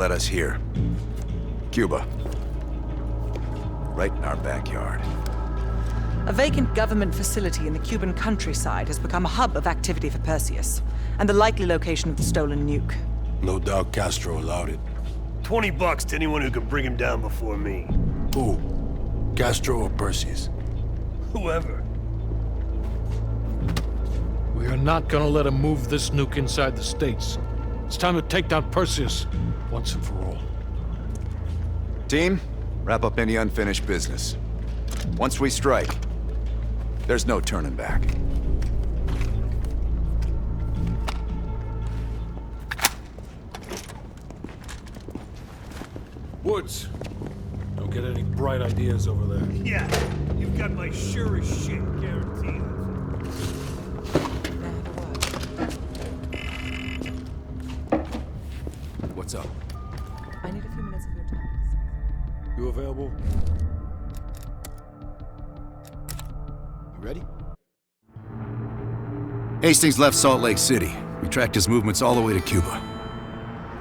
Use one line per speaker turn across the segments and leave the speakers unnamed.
Let us here. Cuba. Right in our backyard.
A vacant government facility in the Cuban countryside has become a hub of activity for Perseus, and the likely location of the stolen nuke.
No doubt Castro allowed it.
$20 to anyone who can bring him down before me.
Who? Castro or Perseus?
Whoever.
We are not gonna let him move this nuke inside the States. It's time to take down Perseus, once and for all.
Team, wrap up any unfinished business. Once we strike, there's no turning back.
Woods, don't get any bright ideas over there.
Yeah, you've got my sure as shit guarantee.
What's up?
I need a few minutes of your time.
You available?
You ready? Hastings left Salt Lake City. We tracked his movements all the way to Cuba.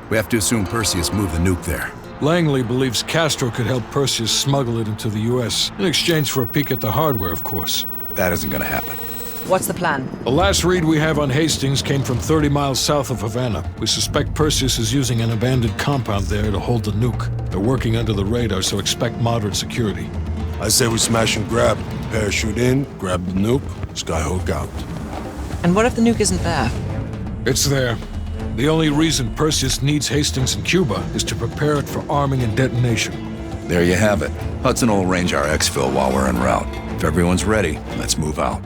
We have to assume Perseus moved the nuke there.
Langley believes Castro could help Perseus smuggle it into the US, in exchange for a peek at the hardware, of course.
That isn't gonna happen.
What's the plan?
The last read we have on Hastings came from 30 miles south of Havana. We suspect Perseus is using an abandoned compound there to hold the nuke. They're working under the radar, so expect moderate security.
I say we smash and grab. Parachute in, grab the nuke, skyhook out.
And what if the nuke isn't there?
It's there. The only reason Perseus needs Hastings in Cuba is to prepare it for arming and detonation.
There you have it. Hudson will arrange our exfil while we're en route. If everyone's ready, let's move out.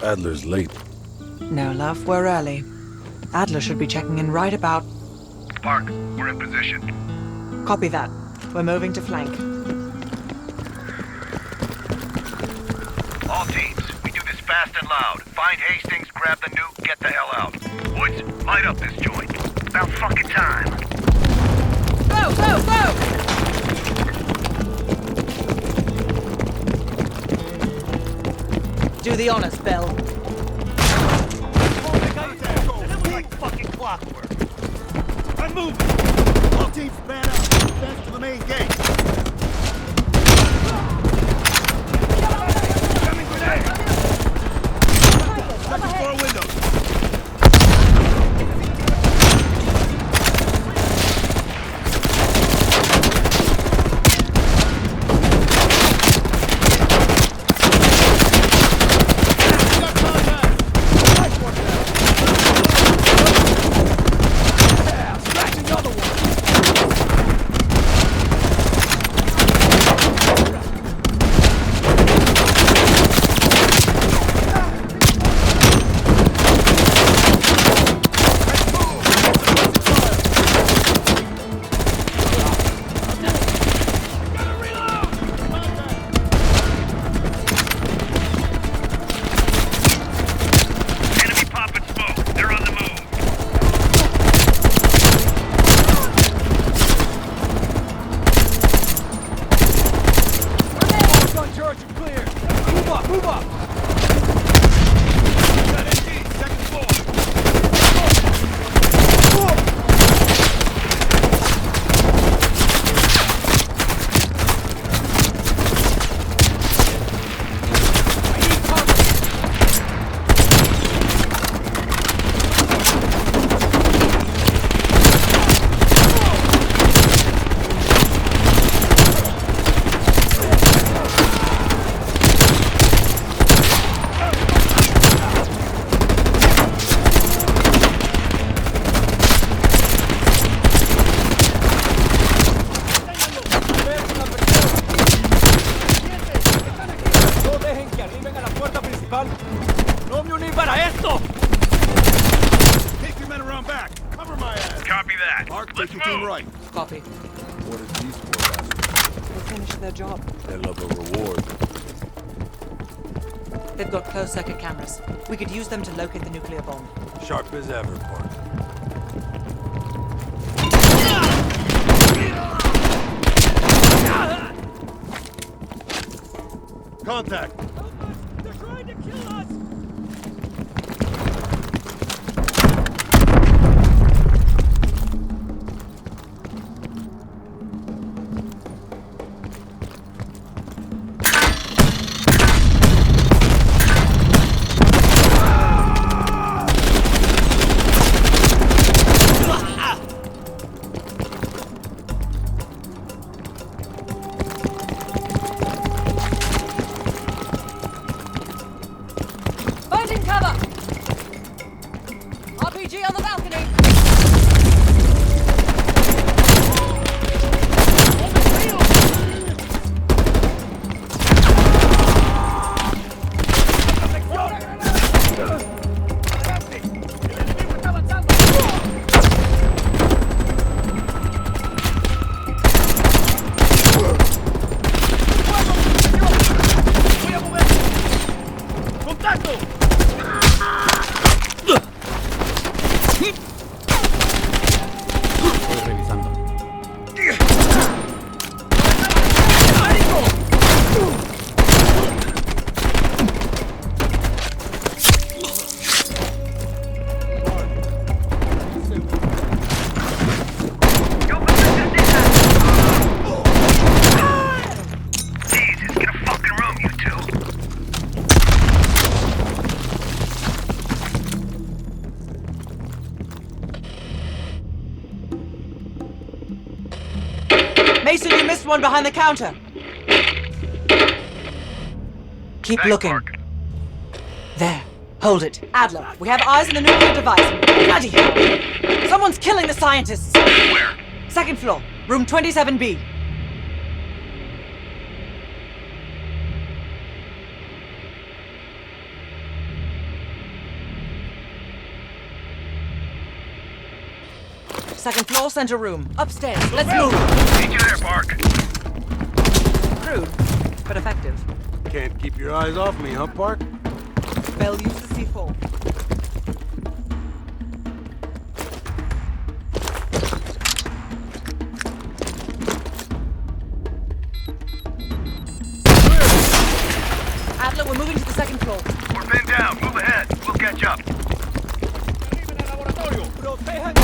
Adler's late.
No, love, we're early. Adler should be checking in right about...
Park, we're in position.
Copy that. We're moving to flank.
All teams, we do this fast and loud. Find Hastings, grab the nuke, get the hell out. Woods, light up this joint. About fucking time.
Go, go, go! Do the honors, Bill.
Like fucking clockwork. I'm moving.
All teams span out. Advance to the main gate.
Coming grenade.
Second floor windows. principal.
¡No me uní para esto!
Take your men around back. Cover my ass.
Copy that.
Mark,
Let's
take your team
move.
right.
Copy.
What is these four bastards?
They finished their job.
They love a reward.
They've got closed circuit cameras. We could use them to locate the nuclear bomb.
Sharp as ever, Park.
Contact.
They're trying to kill us!
Finding cover! RPG on the balcony!
¡Contacto!
Estoy revisando.
Jesus, get a fucking room, you two.
Mason, you missed one behind the counter. Keep
Thanks,
looking.
Mark.
There. Hold it. Adler, we have eyes on the nuclear device. Bloody hell! Someone's killing the scientists!
Where?
Second floor, room 27B. Second floor, center room. Upstairs. Let's move!
Meet you there, Park.
Crude, but effective.
Can't keep your eyes off me, huh, Park?
Bell, use the C4. Adler, we're moving to the second floor.
We're pinned down. Move ahead. We'll catch up.
¡Arriba en el laboratorio! ¡Protejan!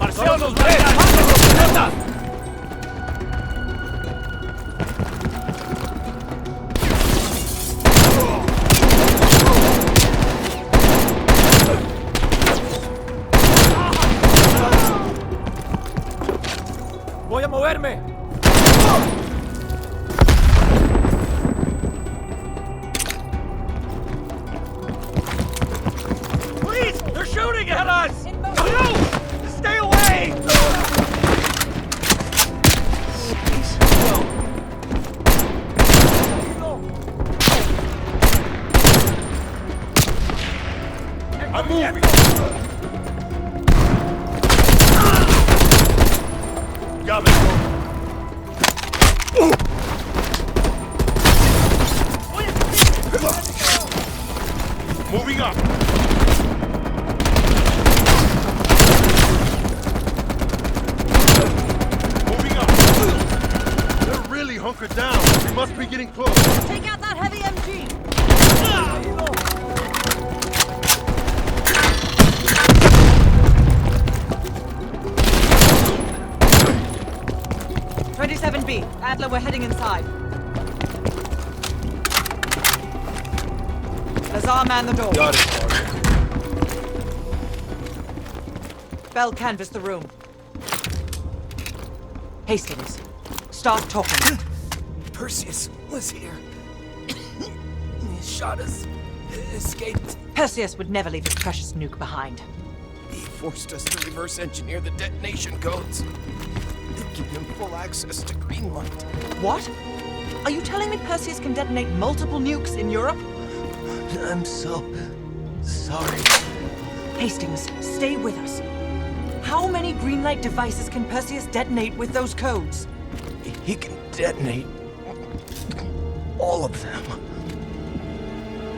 ¡Marcianos, ¡Marcianos! ¡Voy a moverme! Please! They're shooting at us! No! Stay away!
I'm moving! Got me. Moving up! Moving up! They're really hunkered down. We must be getting close.
Take out that heavy MG! 27B. Adler, we're heading inside. Lazar, man the door.
Got it, Park.
Bell, canvass the room. Hastings, start talking.
Perseus was here. He shot us. Escaped.
Perseus would never leave his precious nuke behind.
He forced us to reverse engineer the detonation codes. They give him full access to Greenland.
What? Are you telling me Perseus can detonate multiple nukes in Europe?
I'm so sorry.
Hastings, stay with us. How many green light devices can Perseus detonate with those codes?
He can detonate all of them.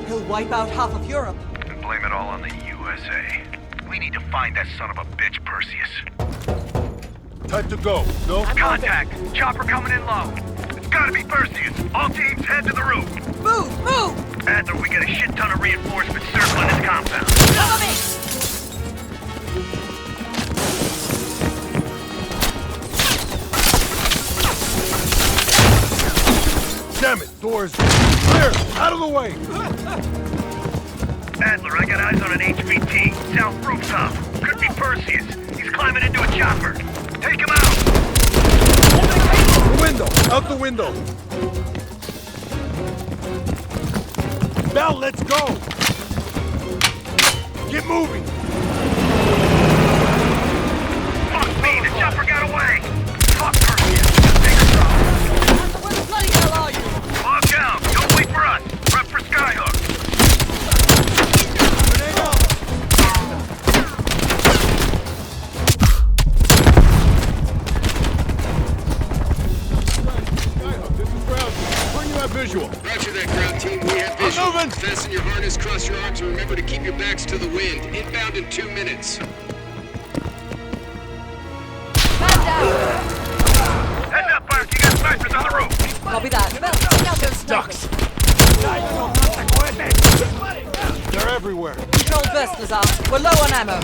He'll wipe out half of Europe.
And blame it all on the USA. We need to find that son of a bitch, Perseus.
Time to go. No?
Contact! Chopper coming in low. It's gotta be Perseus. All teams head to the roof.
Move! Move!
Adler, we get a shit ton of reinforcements circling this compound.
Cover me!
Damn it, doors. Clear! Out of the way!
Adler, I got eyes on an HVT. South rooftop. Could be Perseus. He's climbing into a chopper. Take him out!
The window! Out the window! Now let's go! Get moving!
Fuck me, the chopper got away! Fuck Perseus! Take us out!
Where the bloody hell are you?
Lock down! Don't wait for us! Prep for Skyhook!
Grenade out! Skyhook, this is ground. Bring you that visual.
Roger that, ground team. We have
I'm
visual.
moving.
Fasten your harness, cross your arms, and remember to keep your backs to the wind. Inbound in 2 minutes.
Heads up, Mark! You got snipers on the roof!
Copy that. Bell, take out those snipers.
They're everywhere.
Control burst, Lazar. We're low on ammo.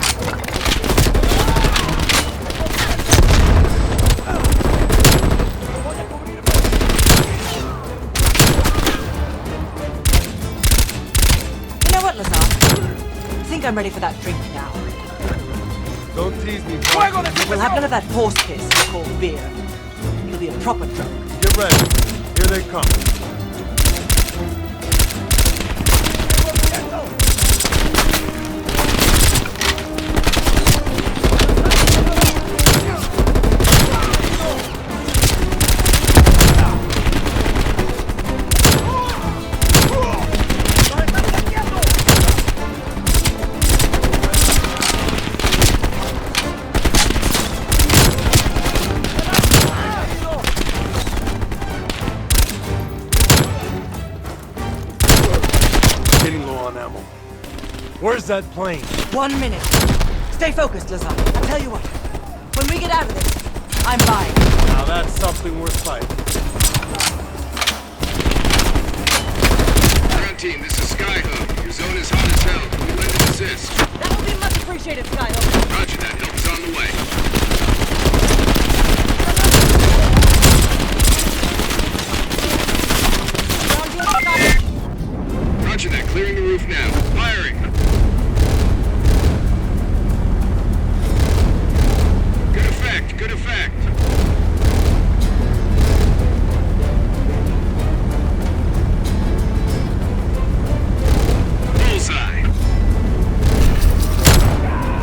You know what, Lazar? I think I'm ready for that drink now.
Don't tease me,
We'll have none of that horse piss you call beer. You'll be a proper drunk.
Get ready. Here they come. Getting low on ammo. Where's that plane?
1 minute. Stay focused, Lazar. I'll tell you what. When we get out of this, I'm buying.
Now that's something worth fighting.
Ground team, this is Skyhook. Your zone is hot as hell. Can we lend an assist?
That will be much appreciated, Skyhook.
Roger that. Help is on the way. Roger that. Clearing the roof now. Firing. Good effect. Good effect. Bullseye.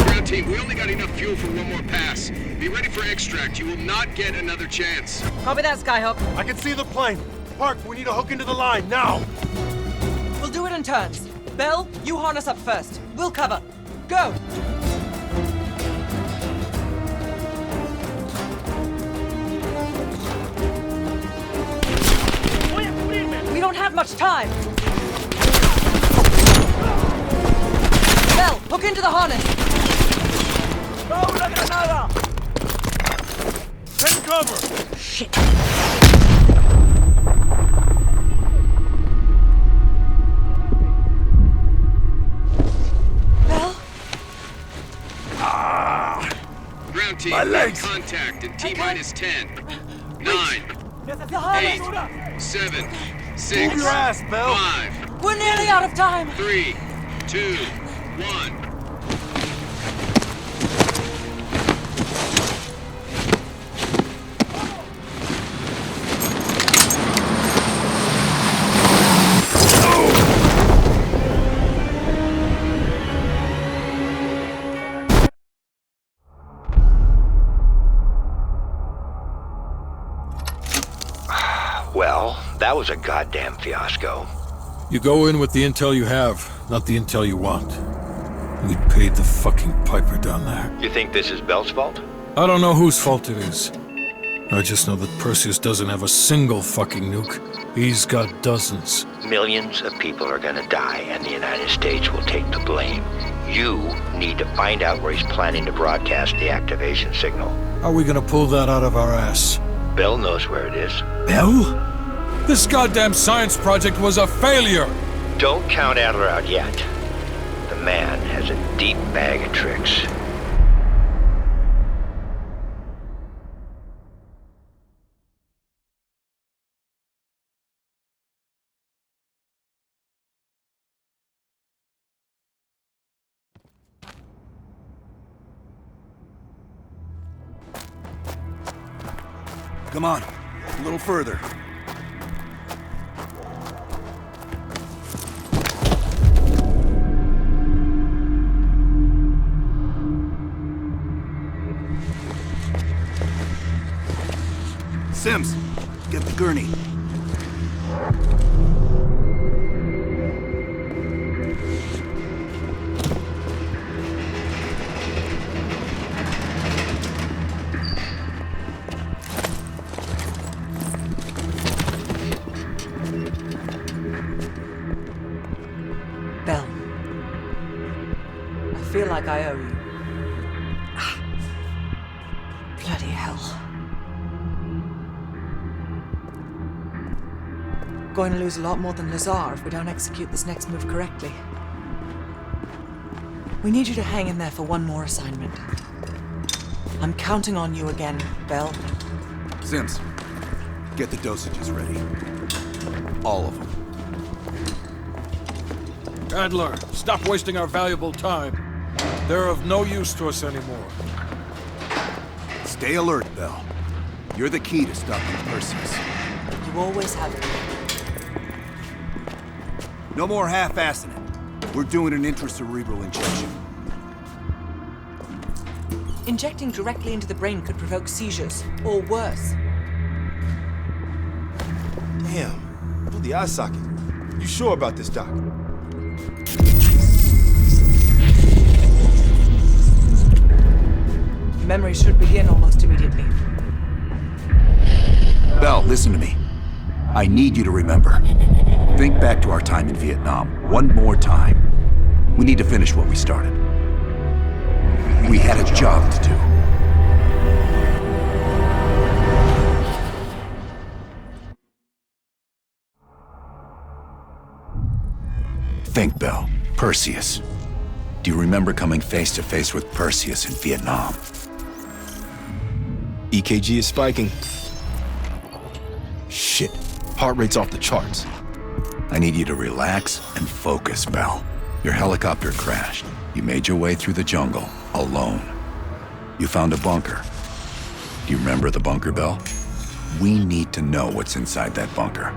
Ground team, we only got enough fuel for one more pass. Be ready for extract. You will not get another chance.
Copy that, Skyhook.
I can see the plane. Park, we need a hook into the line, now!
We'll do it in turns. Bell, you harness up first. We'll cover. Go! We don't have much time. Bell, hook into the harness.
Take cover!
Shit. Bell?
Ground team,
My legs.
contact in T-minus 10, 9,
The harness.
8, 7,
Move
6,
your ass, Bell!
5,
We're nearly out of time.
3, 2, 1.
Well, that was a goddamn fiasco.
You go in with the intel you have, not the intel you want. We paid the fucking piper down there.
You think this is Bell's fault?
I don't know whose fault it is. I just know that Perseus doesn't have a single fucking nuke. He's got dozens.
Millions of people are gonna die, and the United States will take the blame. You need to find out where he's planning to broadcast the activation signal.
How are we gonna pull that out of our ass?
Bell knows where it is.
Bell? This goddamn science project was a failure!
Don't count Adler out yet. The man has a deep bag of tricks.
Come on, a little further. Sims, get the gurney.
Bell. I feel like I owe you. Bloody hell. Going to lose a lot more than Lazar if we don't execute this next move correctly. We need you to hang in there for one more assignment. I'm counting on you again, Bell.
Sims, get the dosages ready. All of them.
Adler, stop wasting our valuable time. They're of no use to us anymore.
Stay alert, Bell. You're the key to stopping Perseus.
You always have been.
No more half-assing it. We're doing an intracerebral injection.
Injecting directly into the brain could provoke seizures, or worse.
Damn. Through the eye socket. You sure about this, Doc?
Memory should begin almost immediately.
Bell, listen to me. I need you to remember. Think back to our time in Vietnam one more time. We need to finish what we started. We had a job to do. Think, Bell. Perseus. Do you remember coming face to face with Perseus in Vietnam?
EKG is spiking. Shit. Heart rate's off the charts.
I need you to relax and focus, Bell. Your helicopter crashed. You made your way through the jungle, alone. You found a bunker. Do you remember the bunker, Bell? We need to know what's inside that bunker.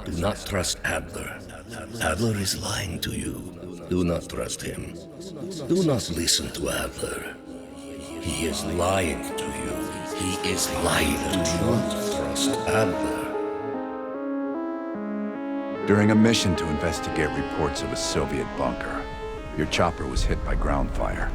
Do not trust Adler. Adler is lying to you. Do not trust him. Do not listen to Adler. He is lying to you. He is lying. Do not trust Adler.
During a mission to investigate reports of a Soviet bunker, your chopper was hit by ground fire.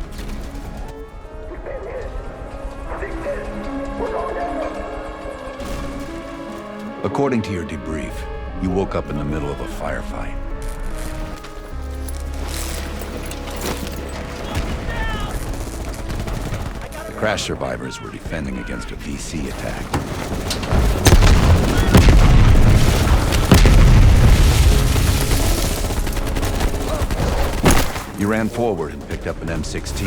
According to your debrief, you woke up in the middle of a firefight. The crash survivors were defending against a VC attack. You ran forward and picked up an M16.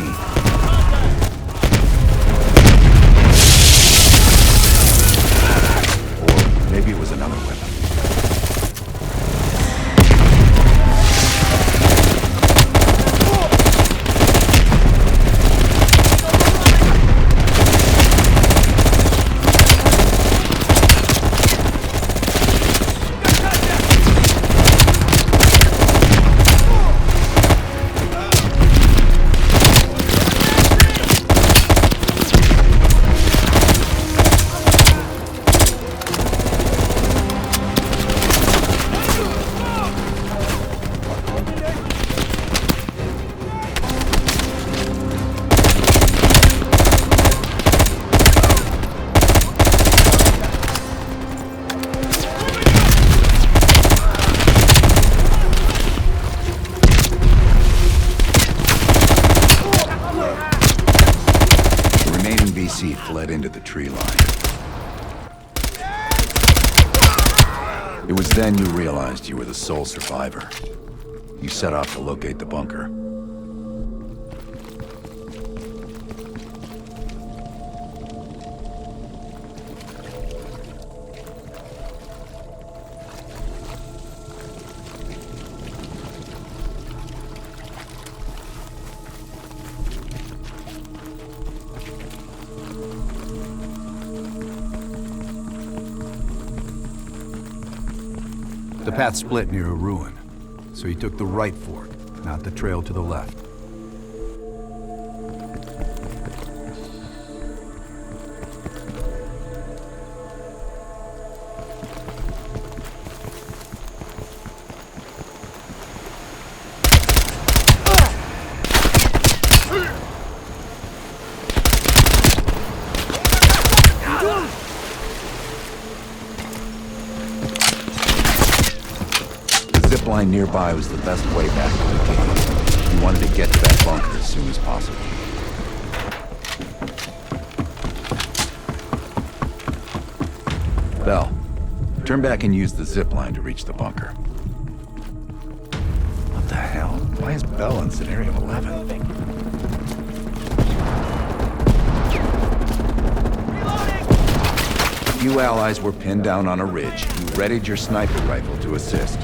Or maybe it was another weapon. Fled into the tree line. It was then you realized you were the sole survivor. You set off to locate the bunker.
The path split near a ruin, so he took the right fork, not the trail to the left.
Line nearby was the best way back to the cave. You wanted to get to that bunker as soon as possible. Bell, turn back and use the zip line to reach the bunker. What the hell? Why is Bell in scenario 11? You allies were pinned down on a ridge. You readied your sniper rifle to assist.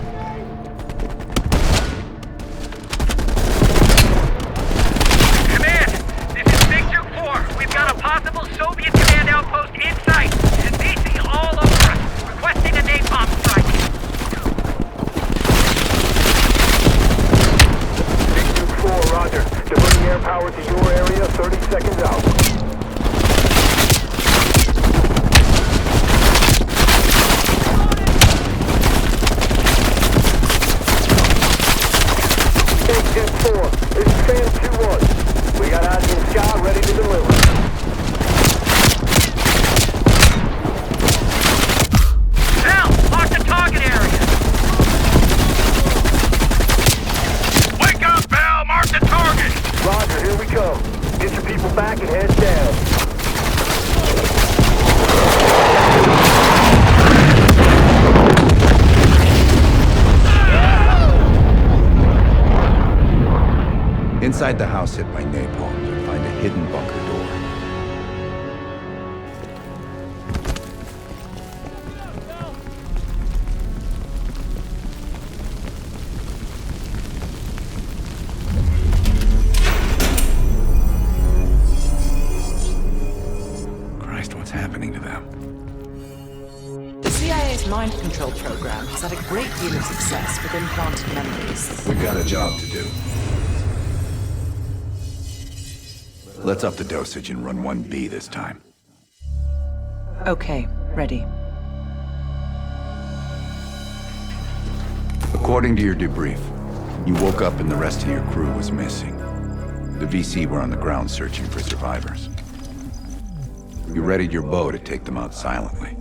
Inside the house hit by napalm, you'll find a hidden bunker door. Christ, what's happening to them?
The CIA's mind control program has had a great deal of success with implanted memories.
We've got a job to do. Let's up the dosage and run 1B this time.
Okay, ready.
According to your debrief, you woke up and the rest of your crew was missing. The VC were on the ground searching for survivors. You readied your bow to take them out silently.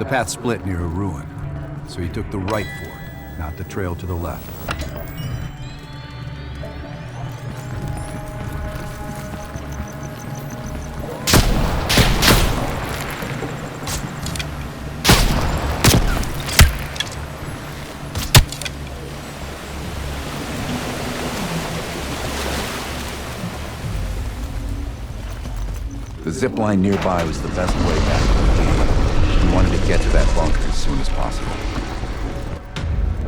The path split near a ruin, so he took the right fork, not the trail to the left.
The zip line nearby was the best way back to the game. We wanted to get to that bunker as soon as possible.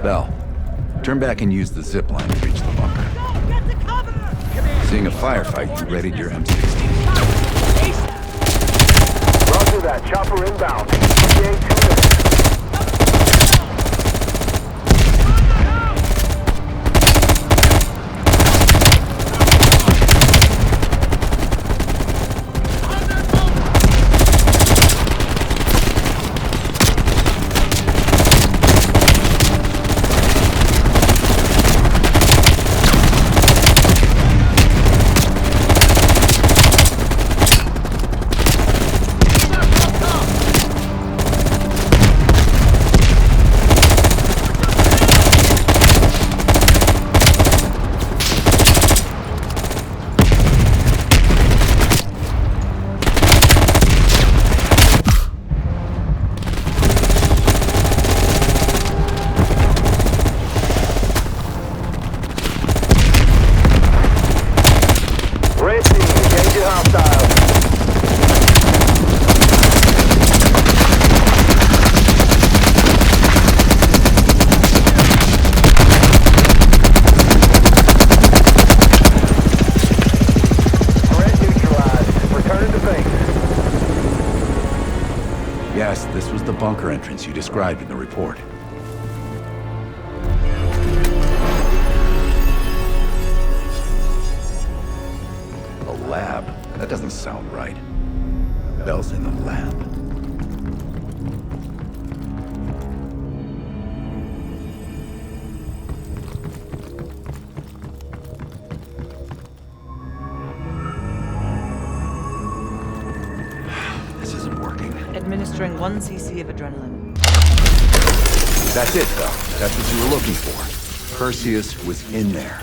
Bell, turn back and use the zip line to reach the bunker.
Get to cover!
Seeing a firefight, you readied your M16.
Roger that. Chopper inbound. ETA 2 minutes.
Yes, this was the bunker entrance you described in the report. A lab? That doesn't sound right. Bell's in the lab. This isn't working.
Administering 1 cc of adrenaline.
That's it, Bell. That's what you were looking for. Perseus was in there.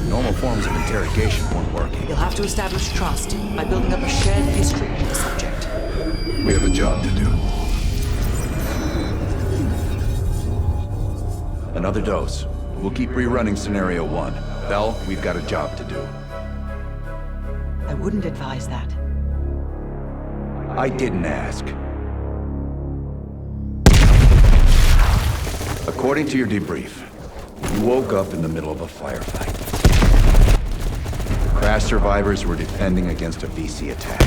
Normal forms of interrogation weren't working.
You'll have to establish trust by building up a shared history with the subject.
We have a job to do. Another dose. We'll keep rerunning Scenario 1. Bell, we've got a job to do.
I wouldn't advise that.
I didn't ask. According to your debrief, you woke up in the middle of a firefight. Crash survivors were defending against a VC attack.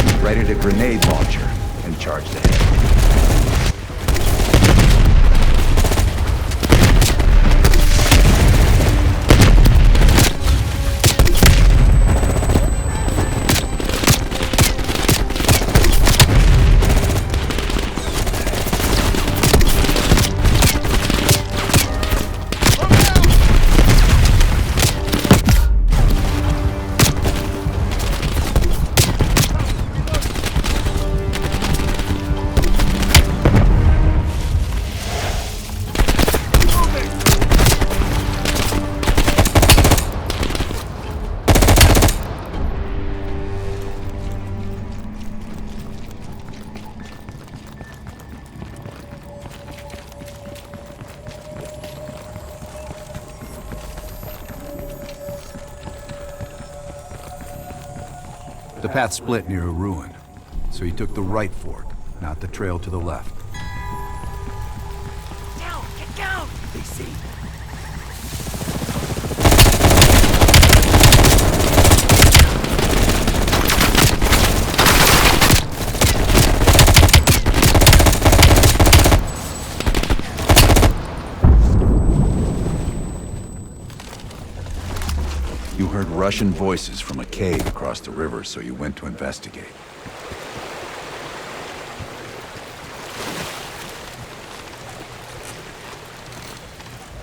You righted a grenade launcher and charged ahead.
The path split near a ruin, so he took the right fork, not the trail to the left.
Down! Get down! They see.
You heard Russian voices from a cave across the river, so you went to investigate.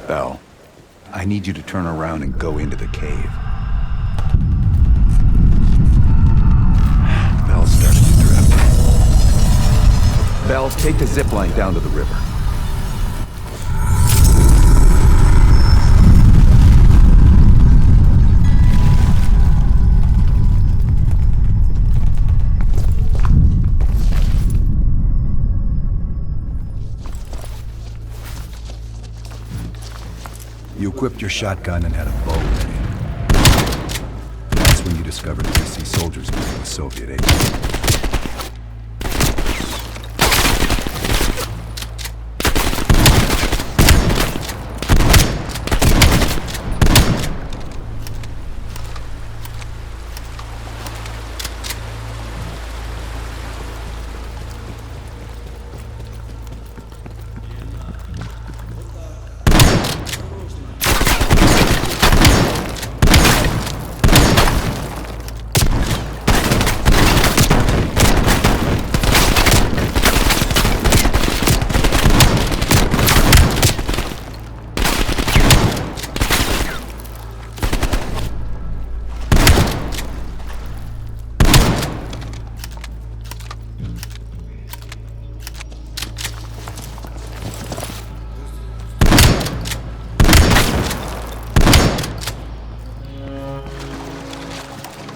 Bell, I need you to turn around and go into the cave. Bell started to drift. Bell, take the zip line down to the river. You equipped your shotgun and had a bow ready. That's when you discovered PC soldiers moving with Soviet agents.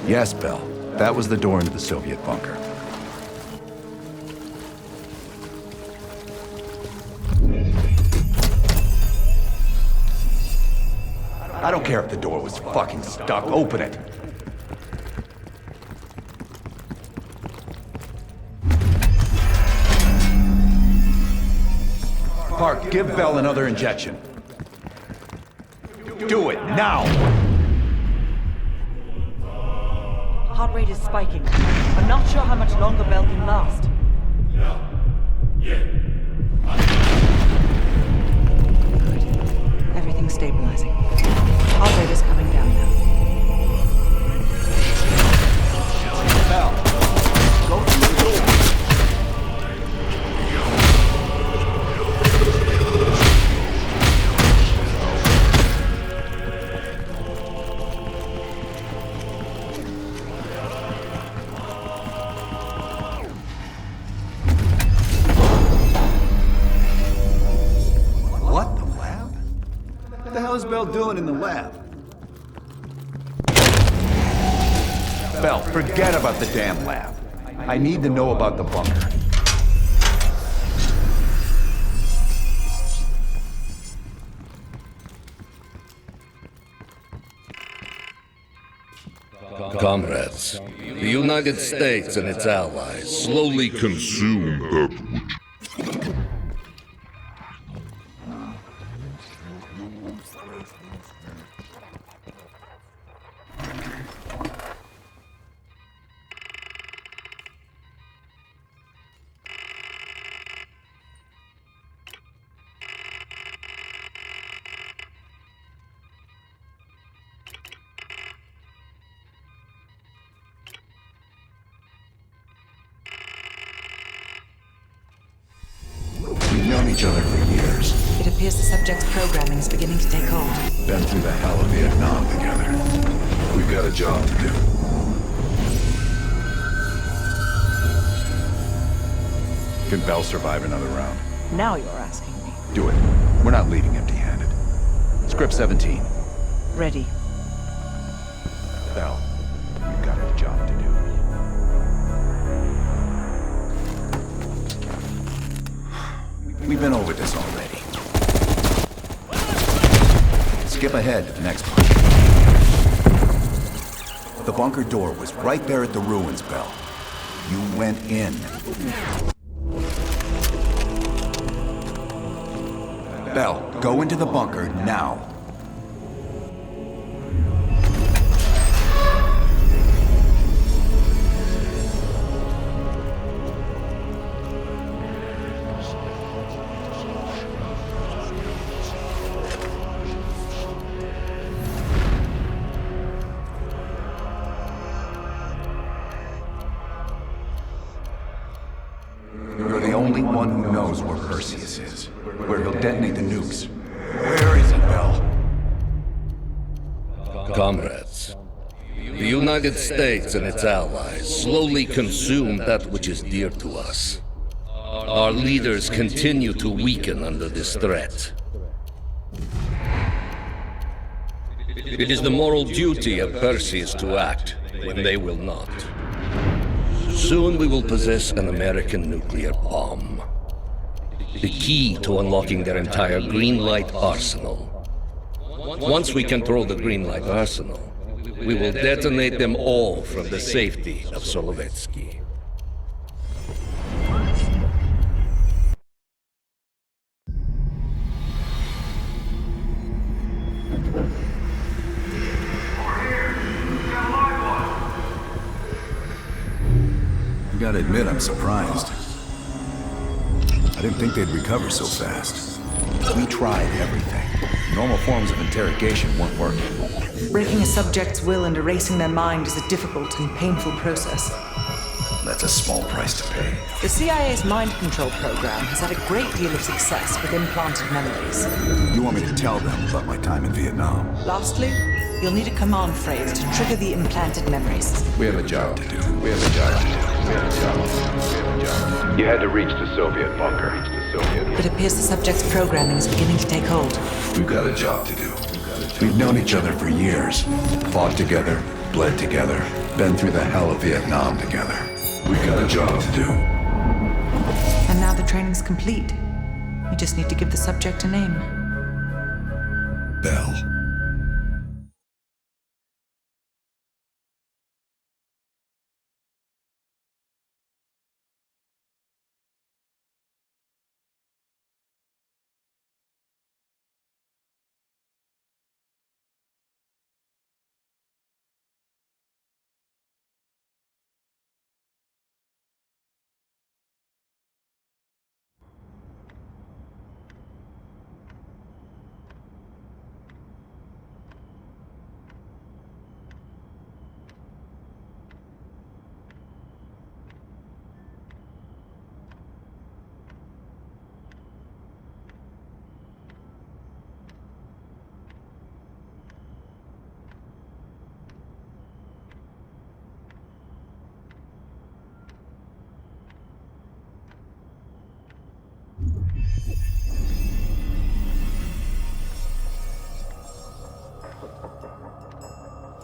Yes, Bell. That was the door into the Soviet bunker. I don't care if the door was fucking stuck. Open it. Park, give Bell another injection. Do it, now!
Heart rate is spiking. I'm not sure how much longer Bell can last. Good. Everything's stabilizing. Heart rate is coming down now.
Bell, go through the door.
What is Bell doing in the lab?
Bell, forget about the damn lab. I need to know about the bunker.
Comrades, the United States and its allies slowly consume that which...
We've known each other for years.
It appears the subject's programming is beginning to take hold.
Been through the hell of Vietnam together. We've got a job to do. Can Bell survive another round?
Now you're asking me.
Do it. We're not leaving empty-handed. Script 17.
Ready.
Bell, we've got a job to do. We've been over this already. Skip ahead to the next part. The bunker door was right there at the ruins, Bell. You went in. Bell, go into the bunker now. Anyone who knows where Perseus is, where he'll detonate the nukes. Where is he, Bell?
Comrades, the United States and its allies slowly consume that which is dear to us. Our leaders continue to weaken under this threat. It is the moral duty of Perseus to act when they will not. Soon we will possess an American nuclear bomb. The key to unlocking their entire green light arsenal. Once we control the green light arsenal, we will detonate them all from the safety of Solovetsky.
I gotta admit, I'm surprised. I didn't think they'd recover so fast. We tried everything. Normal forms of interrogation weren't working.
Breaking a subject's will and erasing their mind is a difficult and painful process.
That's a small price to pay.
The CIA's mind control program has had a great deal of success with implanted memories.
You want me to tell them about my time in Vietnam?
Lastly, you'll need a command phrase to trigger the implanted memories.
We have a job to do.
You had to reach the Soviet bunker.
It appears the subject's programming is beginning to take hold.
We've got a job to do. We've known each other for years. Fought together, bled together, been through the hell of Vietnam together. We've got a job to do.
And now the training's complete. You just need to give the subject a name.
Bell.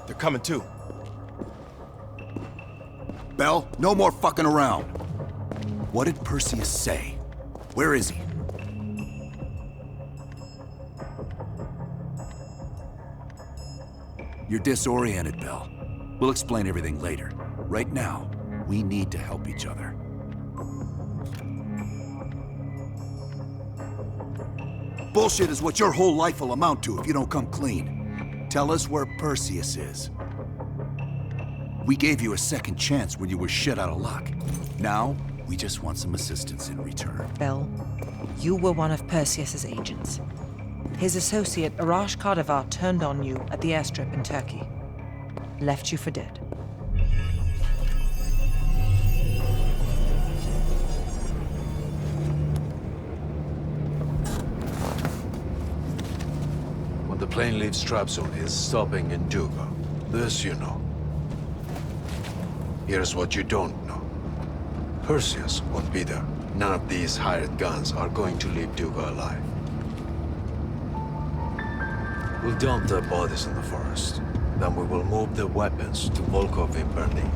They're coming too.
Bell, no more fucking around. What did Perseus say? Where is he? You're disoriented, Bell. We'll explain everything later. Right now, we need to help each other. Bullshit is what your whole life will amount to if you don't come clean. Tell us where Perseus is. We gave you a second chance when you were shit out of luck. Now, we just want some assistance in return.
Bell, you were one of Perseus's agents. His associate, Arash Kardavar, turned on you at the airstrip in Turkey. Left you for dead.
When the plane leaves Trabzon, it's stopping in Duga. This you know. Here's what you don't know. Perseus won't be there. None of these hired guns are going to leave Duga alive. We'll dump their bodies in the forest. Then we will move the weapons to Volkov in Berlin.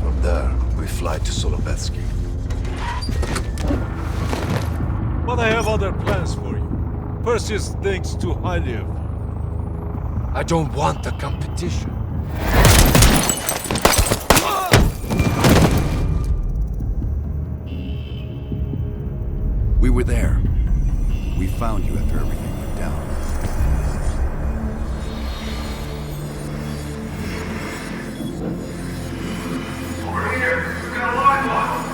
From there, we fly to Solovetsky.
But I have other plans for you. Perseus thinks too highly of you.
I don't want the competition.
We were there. We found you after everything went down.
Over here! We got a live one!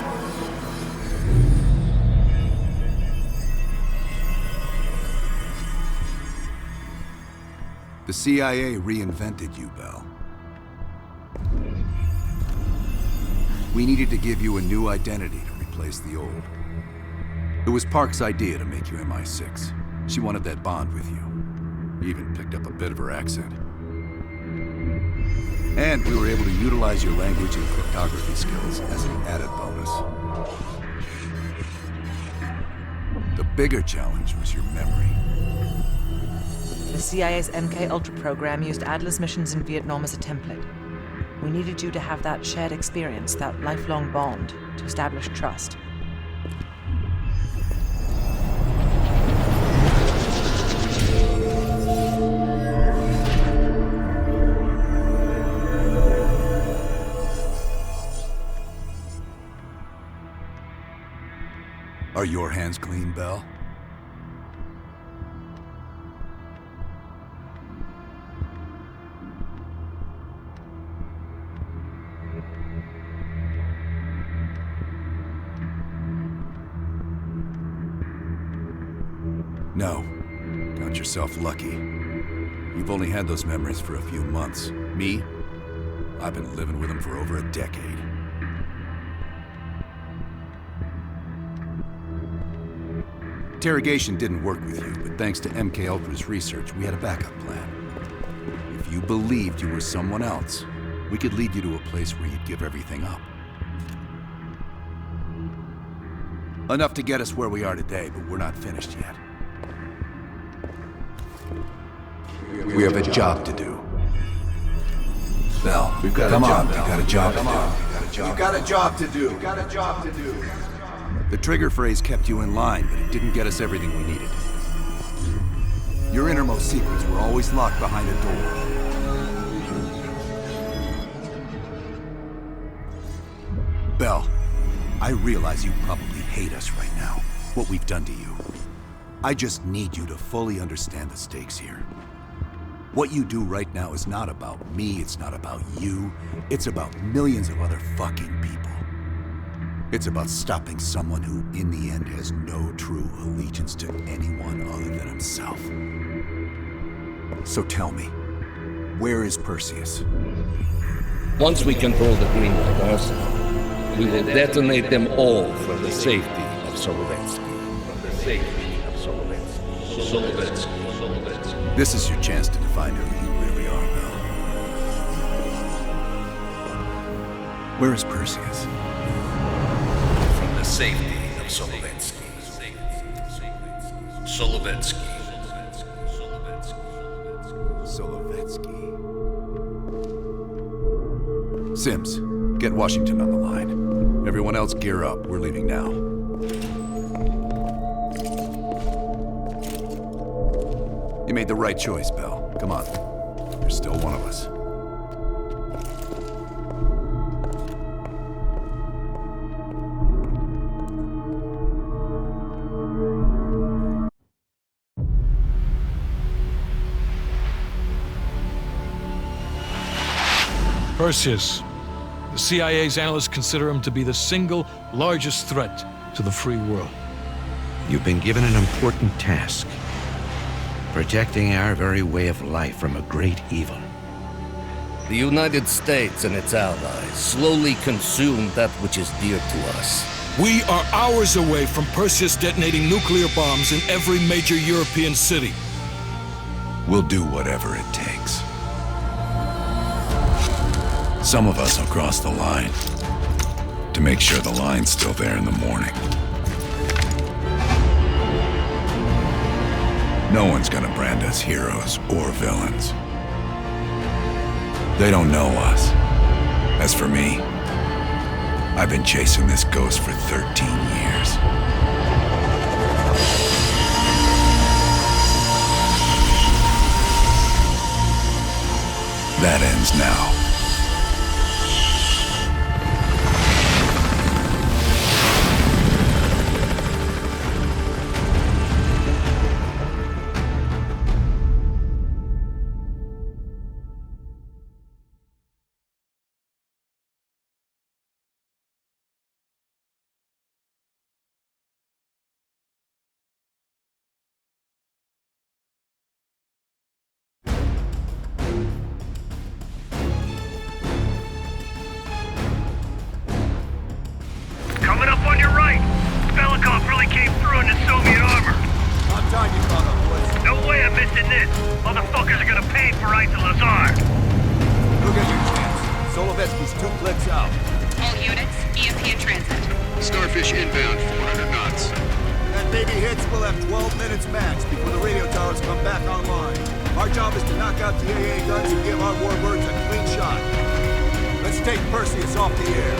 The CIA reinvented you, Bell. We needed to give you a new identity to
replace the old. It was Park's idea to make you MI6. She wanted that bond with you. You even picked up a bit of her accent. And we were able to utilize your language and cryptography skills as an added bonus. The bigger challenge was your memory.
The CIA's MK-Ultra program used Adler's missions in Vietnam as a template. We needed you to have that shared experience, that lifelong bond, to establish trust.
Are your hands clean, Bell? No. Count yourself lucky. You've only had those memories for a few months. Me? I've been living with them for over a decade. Interrogation didn't work with you, but thanks to MK-Ultra's research, we had a backup plan. If you believed you were someone else, we could lead you to a place where you'd give everything up. Enough to get us where we are today, but we're not finished yet. We have a job to do. Bell, we've got a job to do.
We've got a job to do. We've got a job to do.
The trigger phrase kept you in line, but it didn't get us everything we needed. Your innermost secrets were always locked behind a door. Bell, I realize you probably hate us right now, what we've done to you. I just need you to fully understand the stakes here. What you do right now is not about me, it's not about you, it's about millions of other fucking people. It's about stopping someone who, in the end, has no true allegiance to anyone other than himself. So tell me, where is Perseus?
Once we control the green light arsenal, we will detonate them all for the safety of Solovetsky. For the safety of Solovetsky. Solovetsky.
This is your chance to define who you really are, Bell. Where is Perseus?
The safety of Solovetsky. Solovetsky.
Solovetsky. Sims, get Washington on the line. Everyone else gear up. We're leaving now. You made the right choice, Bell. Come on. You're still one of us.
Perseus. The CIA's analysts consider him to be the single largest threat to the free world.
You've been given an important task. Protecting our very way of life from a great evil.
The United States and its allies slowly consume that which is dear to us.
We are hours away from Perseus detonating nuclear bombs in every major European city.
We'll do whatever it takes. Some of us will cross the line to make sure the line's still there in the morning. No one's gonna brand us heroes or villains. They don't know us. As for me, I've been chasing this ghost for 13 years. That ends now.
12 minutes max before the radio towers come back online. Our job is to knock out the AA guns and give our warbirds a clean shot. Let's take Perseus off the air.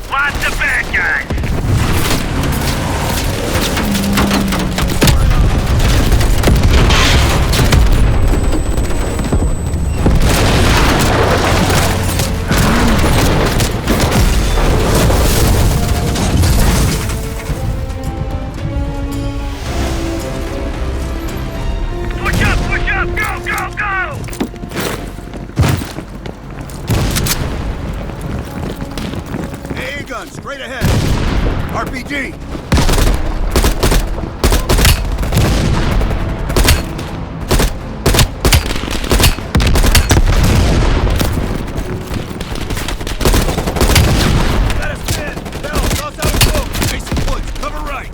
Lots of bad guys! Push up! Go, go, go!
AA guns, straight ahead! RPG! Let us in! Bell, toss out a smoke! Jason Woods, cover right!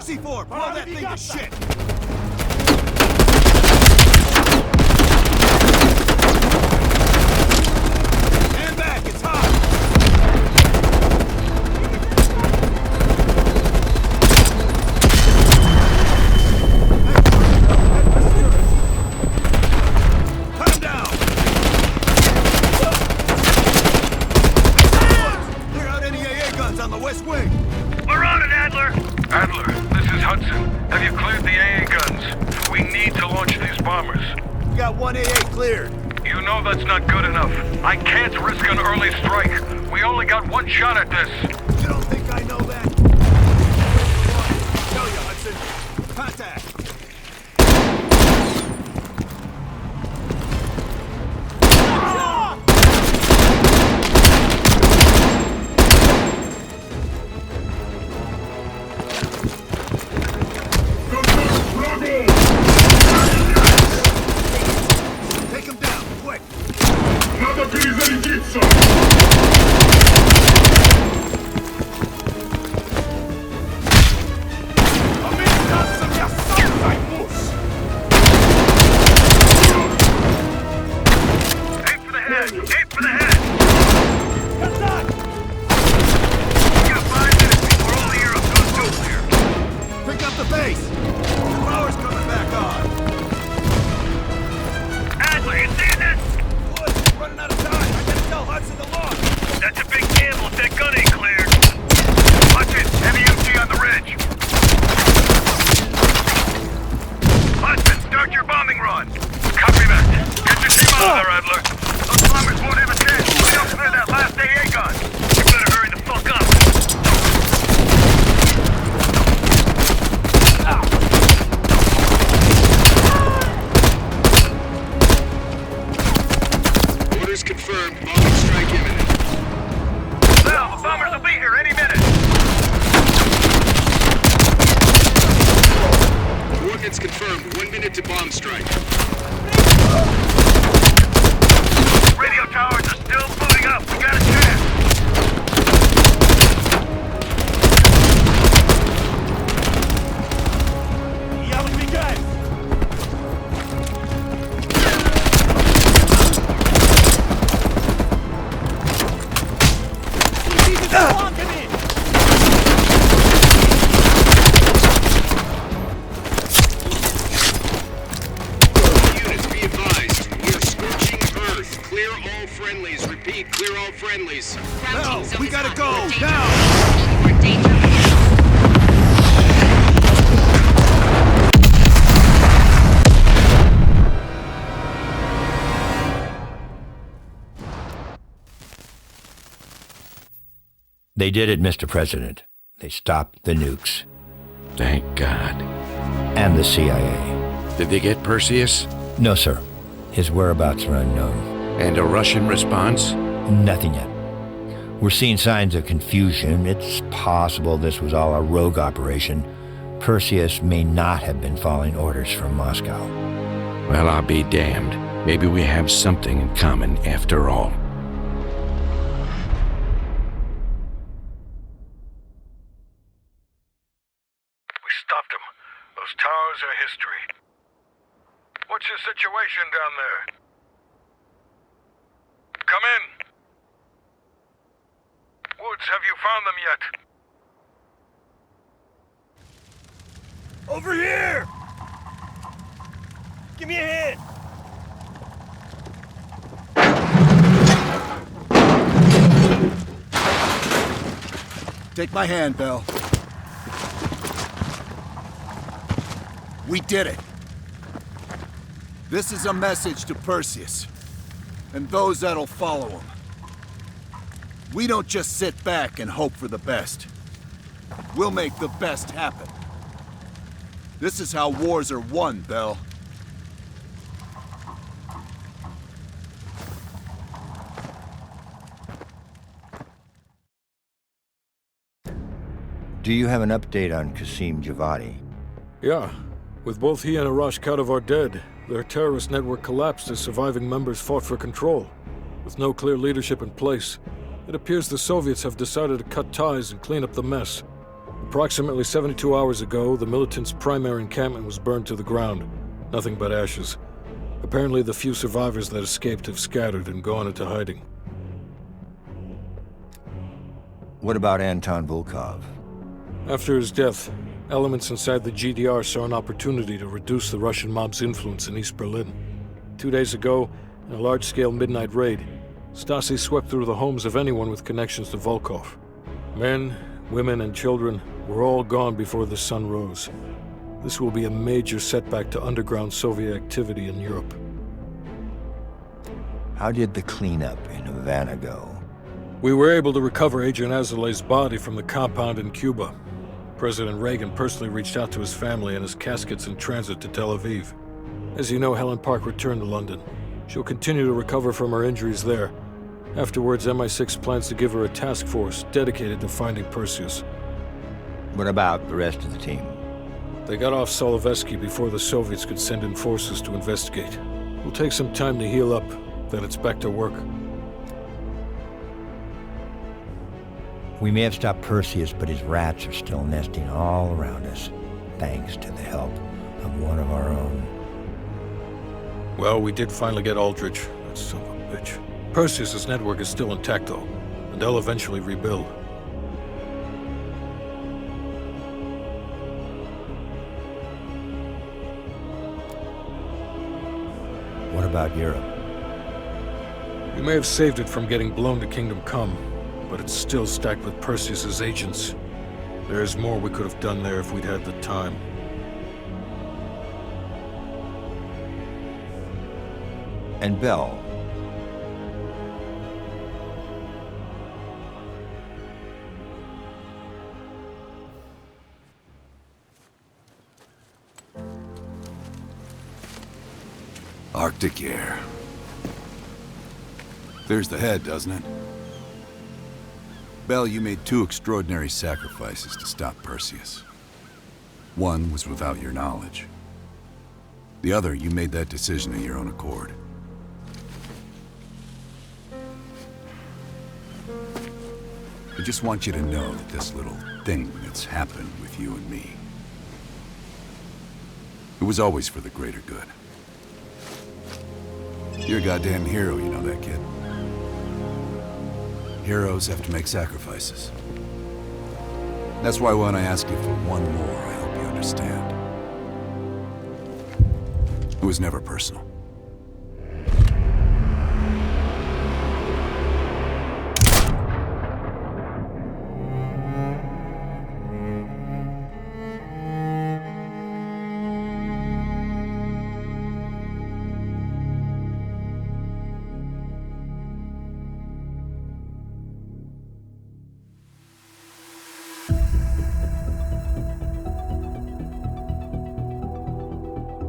C4, blow that thing to shit! Stand back, it's hot! Cut him down! Clear out any AA guns on the west wing!
We're on it, Adler!
Adler, this is Hudson. Have you cleared the AA guns? We need to launch these bombers.
We got one AA cleared.
You know that's not good enough. I can't risk an early strike. We only got one shot at this.
You don't think I know that? Tell you, Hudson. Contact. Take him down, quick!
Надо перезарядиться!
repeat, clear all friendlies.
Bell, we gotta go, now!
More danger.
They did it, Mr. President. They stopped the nukes.
Thank God.
And the CIA.
Did they get Perseus?
No, sir. His whereabouts are unknown.
And a Russian response?
Nothing yet. We're seeing signs of confusion. It's possible this was all a rogue operation. Perseus may not have been following orders from Moscow.
Well, I'll be damned. Maybe we have something in common after all.
Stopped them. Those towers are history. What's your situation down there? Come in. Woods, have you found them yet?
Over here! Give me a hand!
Take my hand, Bell. We did it. This is a message to Perseus, and those that'll follow him. We don't just sit back and hope for the best. We'll make the best happen. This is how wars are won, Bell.
Do you have an update on Qasim Javadi?
Yeah. With both he and Arash Kadivar dead, their terrorist network collapsed as surviving members fought for control. With no clear leadership in place, it appears the Soviets have decided to cut ties and clean up the mess. Approximately 72 hours ago, the militants' primary encampment was burned to the ground. Nothing but ashes. Apparently, the few survivors that escaped have scattered and gone into hiding.
What about Anton Volkov?
After his death, elements inside the GDR saw an opportunity to reduce the Russian mob's influence in East Berlin. 2 days ago, in a large-scale midnight raid, Stasi swept through the homes of anyone with connections to Volkov. Men, women, and children were all gone before the sun rose. This will be a major setback to underground Soviet activity in Europe.
How did the cleanup in Havana go?
We were able to recover Agent Azoulay's body from the compound in Cuba. President Reagan personally reached out to his family, and his casket's in transit to Tel Aviv. As you know, Helen Park returned to London. She'll continue to recover from her injuries there. Afterwards, MI6 plans to give her a task force dedicated to finding Perseus.
What about the rest of the team?
They got off Solovetsky before the Soviets could send in forces to investigate. It'll take some time to heal up, then it's back to work.
We may have stopped Perseus, but his rats are still nesting all around us, thanks to the help of one of our own.
Well, we did finally get Aldrich. That son of a bitch. Perseus' network is still intact, though, and they'll eventually rebuild.
What about Europe?
We may have saved it from getting blown to Kingdom Come, but it's still stacked with Perseus' agents. There's more we could have done there if we'd had the time.
And Bell.
Arctic air. There's the head, doesn't it? Bell, you made 2 extraordinary sacrifices to stop Perseus. One was without your knowledge. The other, you made that decision of your own accord. I just want you to know that this little thing that's happened with you and me, it was always for the greater good. You're a goddamn hero, you know that, kid. Heroes have to make sacrifices. That's why when I ask you for one more, I hope you understand. It was never personal.